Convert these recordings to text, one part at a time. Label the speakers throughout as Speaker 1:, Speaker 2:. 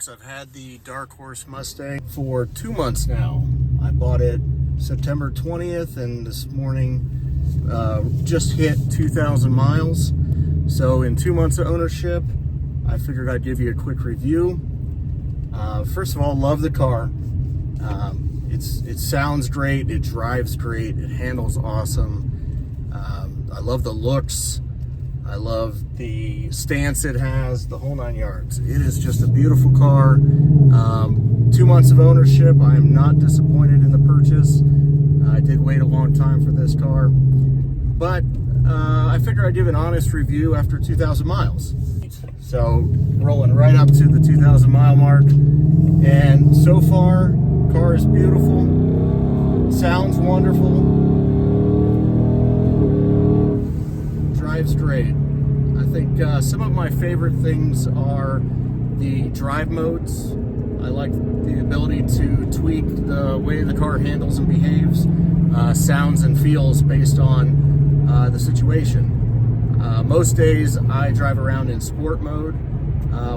Speaker 1: folks, I've had the Dark Horse Mustang for 2 months now. I bought it September 20th and this morning just hit 2,000 miles. So in 2 months of ownership, I figured I'd give you a quick review. First of all, love the car. It sounds great, it drives great, it handles awesome. I love the looks. I love the stance it has, the whole 9 yards. It is just a beautiful car. 2 months of ownership. I am not disappointed in the purchase. I did wait a long time for this car, but I figured I'd give an honest review after 2,000 miles. So rolling right up to the 2,000 mile mark, and so far, car is beautiful, sounds wonderful, drives great. I think some of my favorite things are the drive modes. I like the ability to tweak the way the car handles and behaves, sounds and feels based on the situation. Most days I drive around in sport mode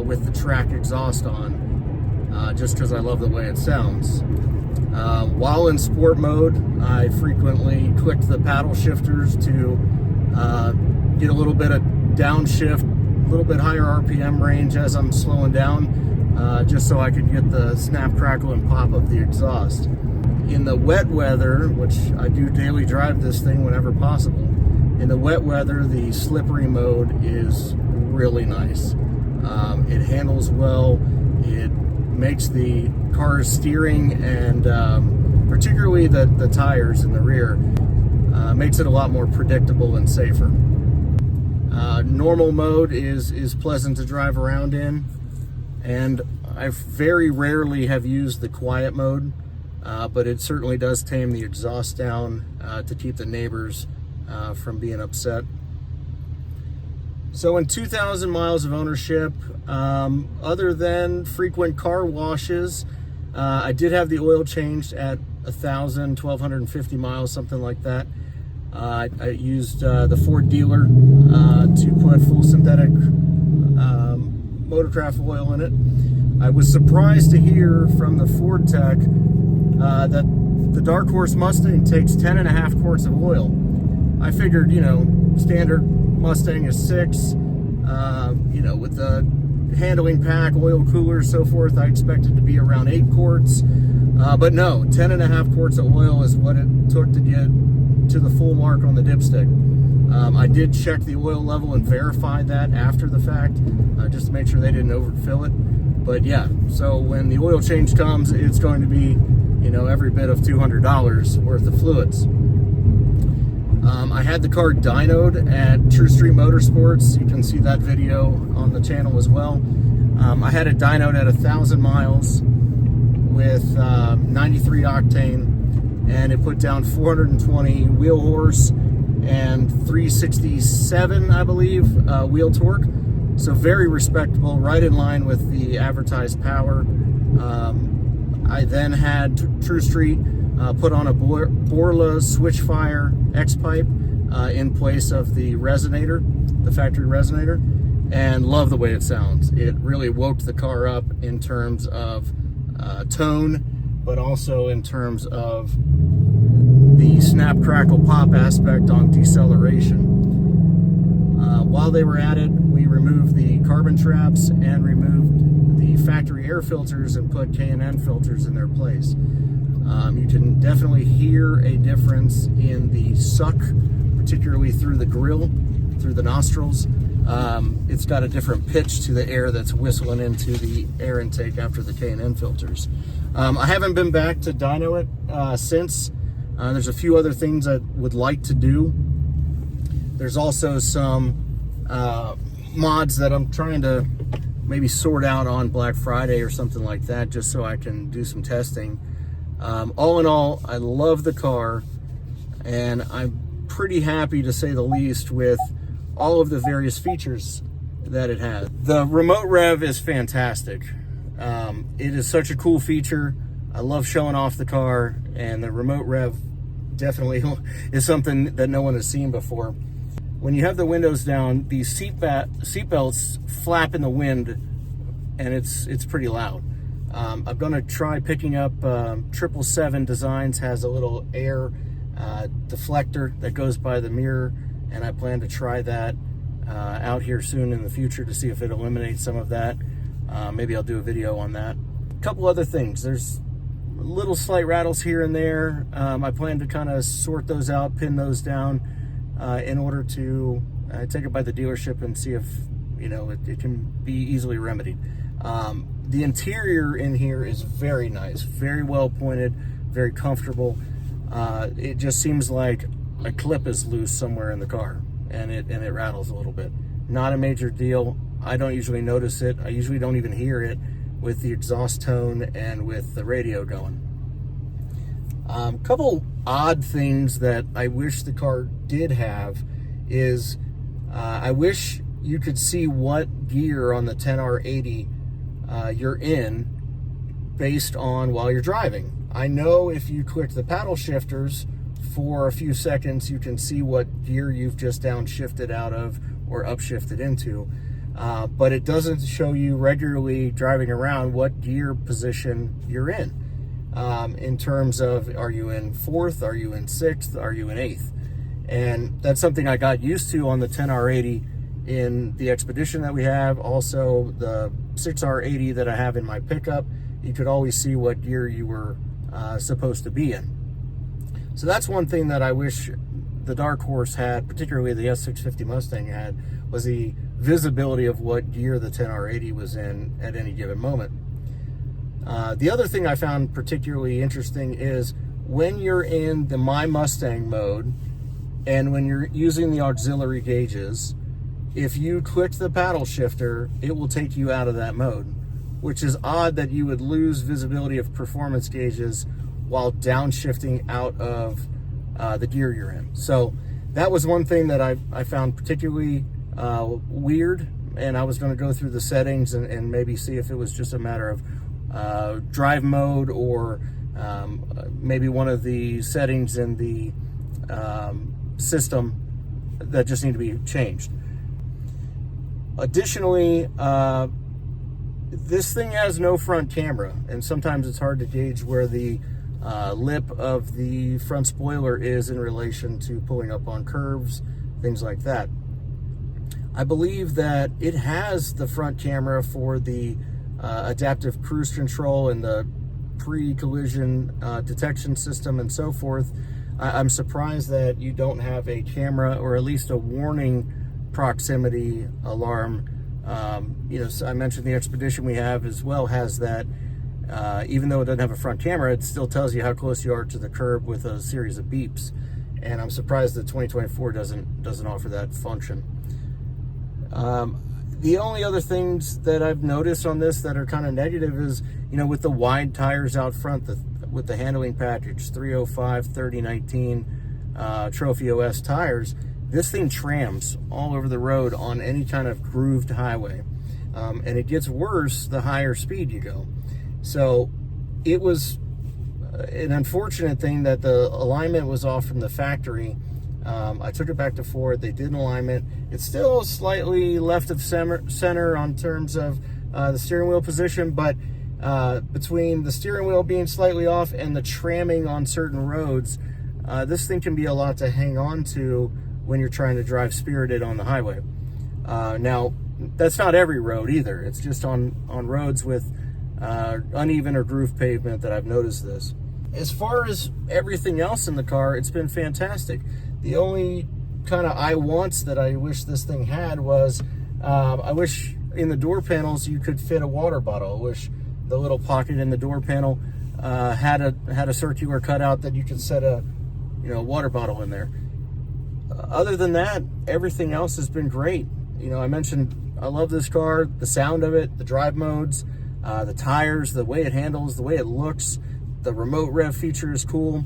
Speaker 1: with the track exhaust on, just because I love the way it sounds. While in sport mode, I frequently click the paddle shifters to get a little bit of downshift, a little bit higher RPM range as I'm slowing down, just so I can get the snap, crackle, and pop of the exhaust. In the wet weather, which I do daily drive this thing whenever possible, in the wet weather, the slippery mode is really nice. It handles well. It makes the car's steering and particularly the tires in the rear, makes it a lot more predictable and safer. Normal mode is pleasant to drive around in, and I very rarely have used the quiet mode, but it certainly does tame the exhaust down to keep the neighbors from being upset. So in 2,000 miles of ownership, other than frequent car washes, I did have the oil changed at 1,000, 1,250 miles, something like that. I used the Ford dealer to put full synthetic motorcraft oil in it. I was surprised to hear from the Ford tech that the Dark Horse Mustang takes 10.5 quarts of oil. I figured, standard Mustang is 6. With the handling pack, oil cooler, so forth, I expected to be around 8 quarts. But no, 10.5 quarts of oil is what it took to get to the full mark on the dipstick. I did check the oil level and verify that after the fact, just to make sure they didn't overfill it. But yeah, so when the oil change comes, it's going to be, every bit of $200 worth of fluids. I had the car dynoed at True Street Motorsports. You can see that video on the channel as well. I had it dynoed at 1,000 miles with 93 octane, and it put down 420 wheel horse and 367, I believe, wheel torque. So very respectable, right in line with the advertised power. I then had True Street put on a Borla Switchfire X-pipe in place of the resonator, the factory resonator, and love the way it sounds. It really woke the car up in terms of tone, but also in terms of the snap, crackle, pop aspect on deceleration. While they were at it, we removed the carbon traps and removed the factory air filters and put K&N filters in their place. You can definitely hear a difference in the suck, particularly through the grill, through the nostrils. It's got a different pitch to the air that's whistling into the air intake after the K&N filters. I haven't been back to dyno it since. There's a few other things I would like to do. There's also some mods that I'm trying to maybe sort out on Black Friday or something like that, just so I can do some testing. All in all, I love the car, and I'm pretty happy, to say the least, with all of the various features that it has. The remote rev is fantastic. It is such a cool feature. I love showing off the car, and the remote rev definitely is something that no one has seen before. When you have the windows down, these seat belts flap in the wind and it's pretty loud. I'm going to try picking up 777 Designs has a little air deflector that goes by the mirror, and I plan to try that out here soon in the future to see if it eliminates some of that. Maybe I'll do a video on that. A couple other things. There's little slight rattles here and there. I plan to kind of sort those out, pin those down in order to take it by the dealership and see if it can be easily remedied. The interior in here is very nice, very well pointed, very comfortable. It just seems like a clip is loose somewhere in the car, and it rattles a little bit. Not a major deal. I don't usually notice it. I usually don't even hear it with the exhaust tone and with the radio going. Couple odd things that I wish the car did have is I wish you could see what gear on the 10R80 you're in based on while you're driving. I know if you click the paddle shifters for a few seconds, you can see what gear you've just downshifted out of or upshifted into, but it doesn't show you regularly driving around what gear position you're in terms of, are you in 4th, are you in 6th, are you in 8th? And that's something I got used to on the 10R80 in the Expedition that we have. Also the 6R80 that I have in my pickup, you could always see what gear you were supposed to be in. So that's one thing that I wish the Dark Horse had, particularly the S650 Mustang had, was the visibility of what gear the 10R80 was in at any given moment. The other thing I found particularly interesting is when you're in the My Mustang mode and when you're using the auxiliary gauges, if you click the paddle shifter, it will take you out of that mode, which is odd that you would lose visibility of performance gauges while downshifting out of the gear you're in. So that was one thing that I found particularly weird, and I was going to go through the settings and maybe see if it was just a matter of drive mode or maybe one of the settings in the system that just need to be changed. Additionally, this thing has no front camera, and sometimes it's hard to gauge where the lip of the front spoiler is in relation to pulling up on curves, things like that. I believe that it has the front camera for the adaptive cruise control and the pre-collision detection system and so forth. I'm surprised that you don't have a camera or at least a warning proximity alarm. So I mentioned the Expedition we have as well has that. Even though it doesn't have a front camera, it still tells you how close you are to the curb with a series of beeps. And I'm surprised that 2024 doesn't offer that function. The only other things that I've noticed on this that are kind of negative is, with the wide tires out front, with the handling package, 305, 3019 Trophy OS tires, this thing trams all over the road on any kind of grooved highway. And it gets worse the higher speed you go. So it was an unfortunate thing that the alignment was off from the factory. I took it back to Ford. They did an alignment. It's still slightly left of center on terms of the steering wheel position, but between the steering wheel being slightly off and the tramming on certain roads, this thing can be a lot to hang on to when you're trying to drive spirited on the highway. Now, that's not every road either. It's just on roads with uneven or groove pavement that I've noticed this. As far as everything else in the car, it's been fantastic. The only kind of I wants that I wish this thing had was I wish in the door panels you could fit a water bottle. I wish the little pocket in the door panel had a circular cutout that you could set a water bottle in there. Other than that, everything else has been great. I mentioned I love this car, the sound of it, the drive modes, the tires, the way it handles, the way it looks, the remote rev feature is cool.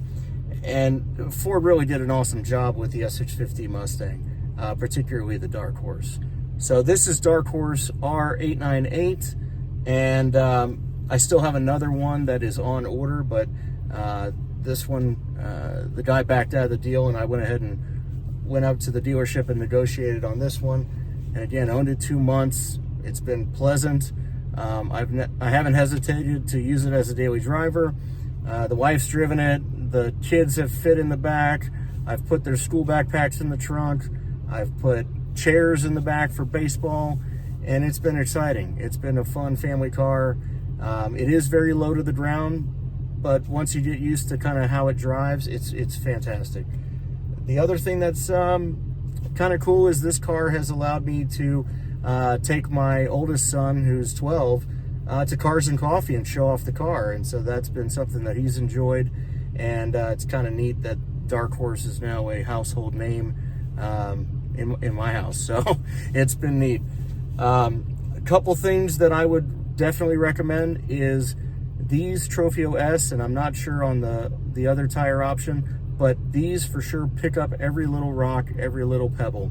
Speaker 1: And Ford really did an awesome job with the S650 Mustang, particularly the Dark Horse. So this is Dark Horse R898, and I still have another one that is on order, but this one, the guy backed out of the deal, and I went ahead and went out to the dealership and negotiated on this one. And again, owned it 2 months. It's been pleasant. I haven't hesitated to use it as a daily driver. The wife's driven it. The kids have fit in the back. I've put their school backpacks in the trunk. I've put chairs in the back for baseball, and it's been exciting. It's been a fun family car. It is very low to the ground, but once you get used to kind of how it drives, it's fantastic. The other thing that's kind of cool is this car has allowed me to take my oldest son, who's 12, to Cars and Coffee and show off the car. And so that's been something that he's enjoyed. And it's kind of neat that Dark Horse is now a household name in my house. So it's been neat. A couple things that I would definitely recommend is these Trofeo S, and I'm not sure on the other tire option, but these for sure pick up every little rock, every little pebble.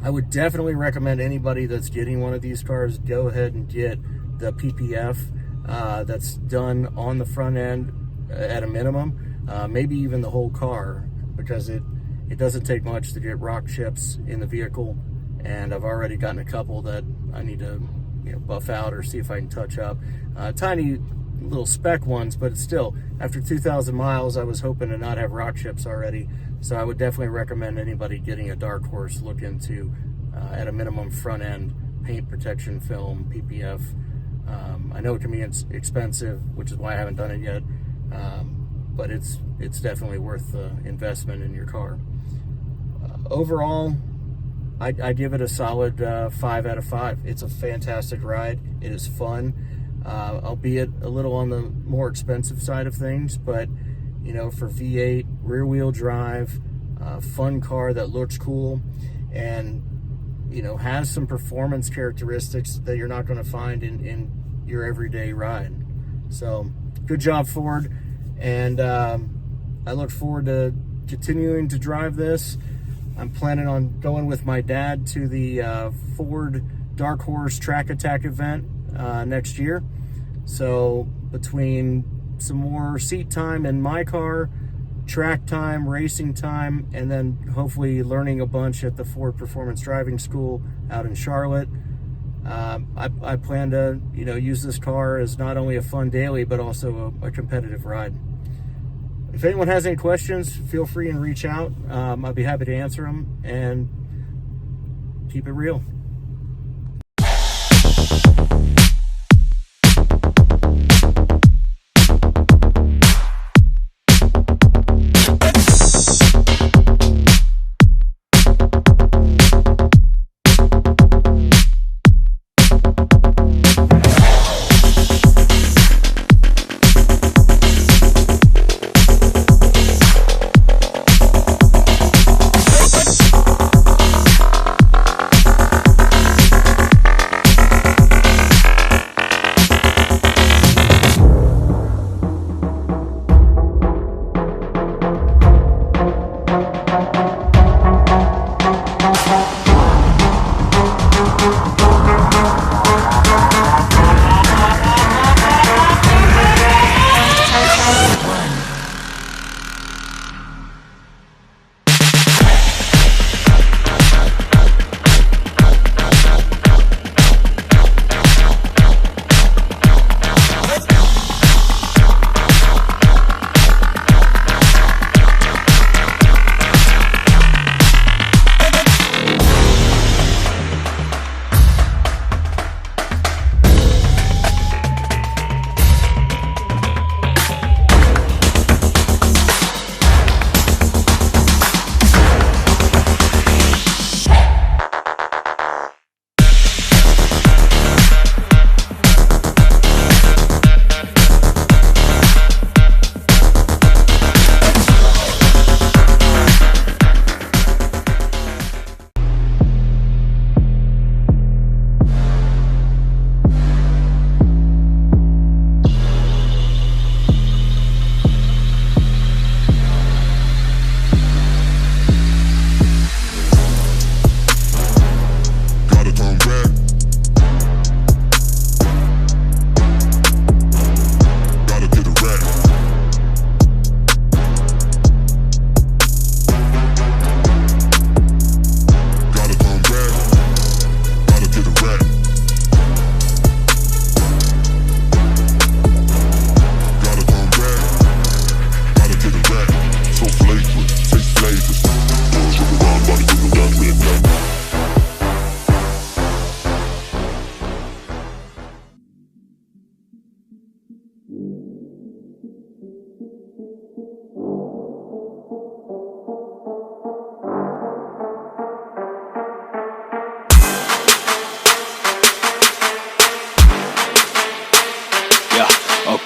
Speaker 1: I would definitely recommend anybody that's getting one of these cars, go ahead and get the PPF that's done on the front end at a minimum, maybe even the whole car, because it doesn't take much to get rock chips in the vehicle, and I've already gotten a couple that I need to buff out or see if I can touch up. Tiny little speck ones, but it's still, after 2,000 miles, I was hoping to not have rock chips already. So I would definitely recommend anybody getting a Dark Horse look into, at a minimum, front end paint protection film, PPF. I know it can be expensive, which is why I haven't done it yet, but it's definitely worth the investment in your car. Overall, I give it a solid 5 out of 5. It's a fantastic ride. It is fun, albeit a little on the more expensive side of things, but for V8, rear wheel drive, fun car that looks cool, and has some performance characteristics that you're not going to find in your everyday ride. So good job, Ford, and I look forward to continuing to drive this. I'm planning on going with my dad to the Ford Dark Horse Track Attack event next year. So between some more seat time in my car, track time, racing time, and then hopefully learning a bunch at the Ford Performance Driving School out in Charlotte, I plan to use this car as not only a fun daily, but also a competitive ride. If anyone has any questions, feel free and reach out. I'd be happy to answer them, and keep it real.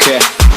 Speaker 2: Okay.